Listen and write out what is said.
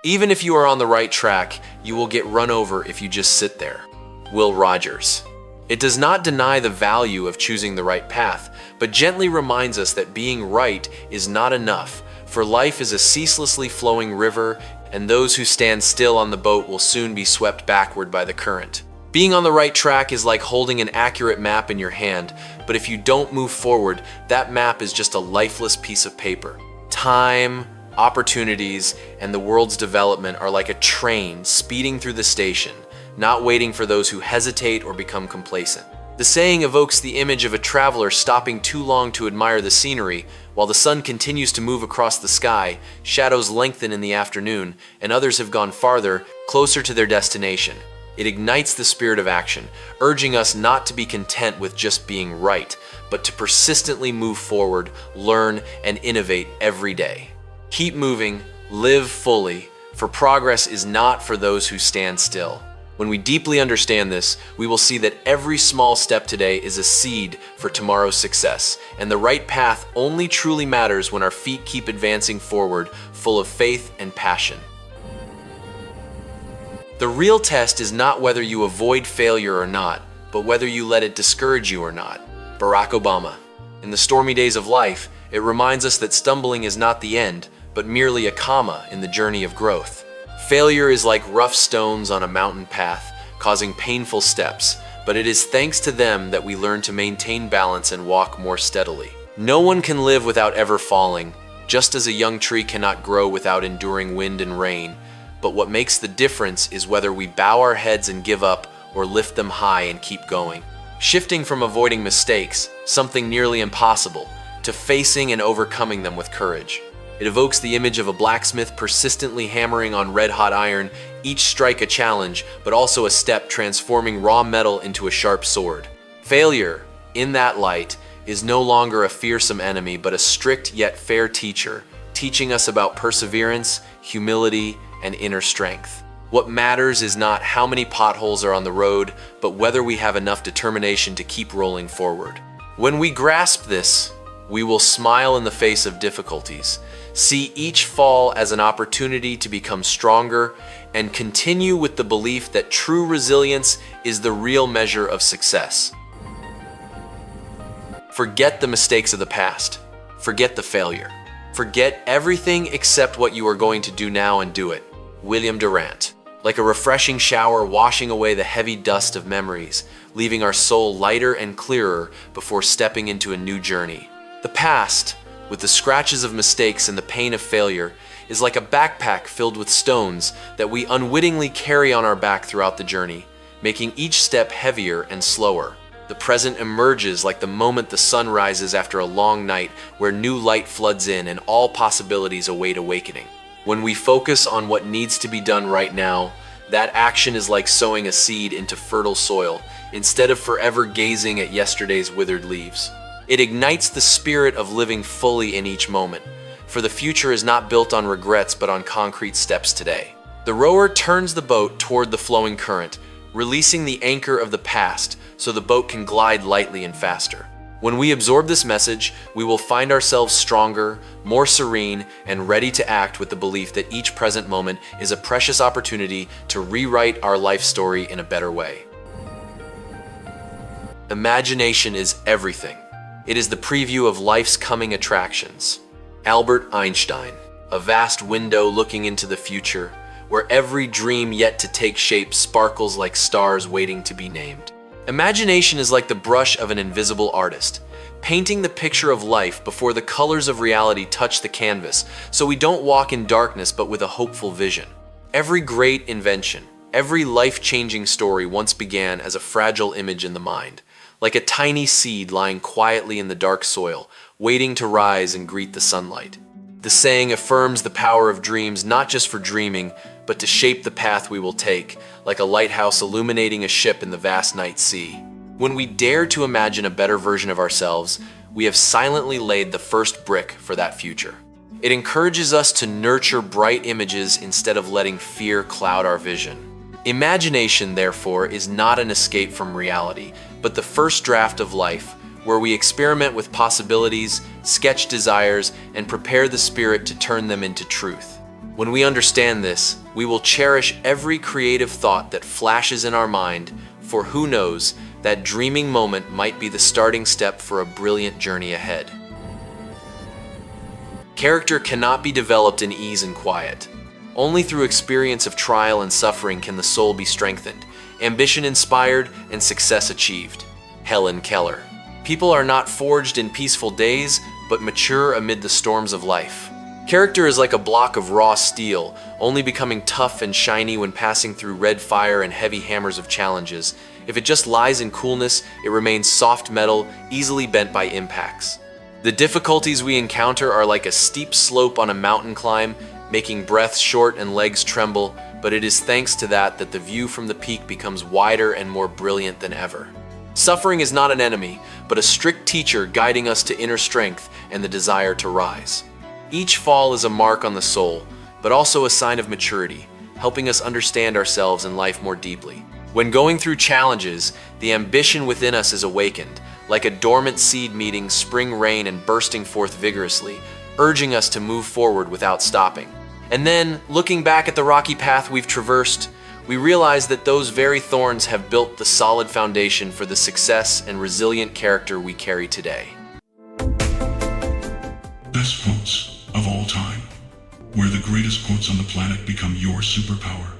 Even if you are on the right track, you will get run over if you just sit there. Will Rodgers. It does not deny the value of choosing the right path, but gently reminds us that being right is not enough, for life is a ceaselessly flowing river, and those who stand still on the boat will soon be swept backward by the current. Being on the right track is like holding an accurate map in your hand, but if you don't move forward, that map is just a lifeless piece of paper. Time, opportunities, and the world's development are like a train speeding through the station, not waiting for those who hesitate or become complacent. The saying evokes the image of a traveler stopping too long to admire the scenery. While the sun continues to move across the sky, shadows lengthen in the afternoon, and others have gone farther, closer to their destination. It ignites the spirit of action, urging us not to be content with just being right, but to persistently move forward, learn, and innovate every day. Keep moving, live fully, for progress is not for those who stand still. When we deeply understand this, we will see that every small step today is a seed for tomorrow's success, and the right path only truly matters when our feet keep advancing forward, full of faith and passion. The real test is not whether you avoid failure or not, but whether you let it discourage you or not. Barack Obama. In the stormy days of life, it reminds us that stumbling is not the end, but merely a comma in the journey of growth. Failure is like rough stones on a mountain path, causing painful steps, but it is thanks to them that we learn to maintain balance and walk more steadily. No one can live without ever falling, just as a young tree cannot grow without enduring wind and rain. But what makes the difference is whether we bow our heads and give up or lift them high and keep going. Shifting from avoiding mistakes, something nearly impossible, to facing and overcoming them with courage. It evokes the image of a blacksmith persistently hammering on red-hot iron, each strike a challenge, but also a step transforming raw metal into a sharp sword. Failure, in that light, is no longer a fearsome enemy, but a strict yet fair teacher, teaching us about perseverance, humility, and inner strength. What matters is not how many potholes are on the road, but whether we have enough determination to keep rolling forward. When we grasp this, we will smile in the face of difficulties, see each fall as an opportunity to become stronger, and continue with the belief that true resilience is the real measure of success. Forget the mistakes of the past. Forget the failure. Forget everything except what you are going to do now and do it. William Durant. Like a refreshing shower washing away the heavy dust of memories, leaving our soul lighter and clearer before stepping into a new journey. The past, with the scratches of mistakes and the pain of failure, is like a backpack filled with stones that we unwittingly carry on our back throughout the journey, making each step heavier and slower. The present emerges like the moment the sun rises after a long night, where new light floods in and all possibilities await awakening. When we focus on what needs to be done right now, that action is like sowing a seed into fertile soil, instead of forever gazing at yesterday's withered leaves. It ignites the spirit of living fully in each moment, for the future is not built on regrets but on concrete steps today. The rower turns the boat toward the flowing current, releasing the anchor of the past so the boat can glide lightly and faster. When we absorb this message, we will find ourselves stronger, more serene, and ready to act with the belief that each present moment is a precious opportunity to rewrite our life story in a better way. Imagination is everything. It is the preview of life's coming attractions. Albert Einstein, a vast window looking into the future, where every dream yet to take shape sparkles like stars waiting to be named. Imagination is like the brush of an invisible artist, painting the picture of life before the colors of reality touch the canvas, so we don't walk in darkness but with a hopeful vision. Every great invention, every life-changing story once began as a fragile image in the mind, like a tiny seed lying quietly in the dark soil, waiting to rise and greet the sunlight. The saying affirms the power of dreams not just for dreaming, but to shape the path we will take, like a lighthouse illuminating a ship in the vast night sea. When we dare to imagine a better version of ourselves, we have silently laid the first brick for that future. It encourages us to nurture bright images instead of letting fear cloud our vision. Imagination, therefore, is not an escape from reality, but the first draft of life, where we experiment with possibilities, sketch desires, and prepare the spirit to turn them into truth. When we understand this, we will cherish every creative thought that flashes in our mind, for who knows, that dreaming moment might be the starting step for a brilliant journey ahead. Character cannot be developed in ease and quiet. Only through experience of trial and suffering can the soul be strengthened, ambition inspired, and success achieved. Helen Keller. People are not forged in peaceful days, but mature amid the storms of life. Character is like a block of raw steel, only becoming tough and shiny when passing through red fire and heavy hammers of challenges. If it just lies in coolness, it remains soft metal, easily bent by impacts. The difficulties we encounter are like a steep slope on a mountain climb, making breath short and legs tremble, but it is thanks to that the view from the peak becomes wider and more brilliant than ever. Suffering is not an enemy, but a strict teacher guiding us to inner strength and the desire to rise. Each fall is a mark on the soul, but also a sign of maturity, helping us understand ourselves and life more deeply. When going through challenges, the ambition within us is awakened, like a dormant seed meeting spring rain and bursting forth vigorously, urging us to move forward without stopping. And then, looking back at the rocky path we've traversed, we realize that those very thorns have built the solid foundation for the success and resilient character we carry today. Best quotes of all time, where the greatest quotes on the planet become your superpower.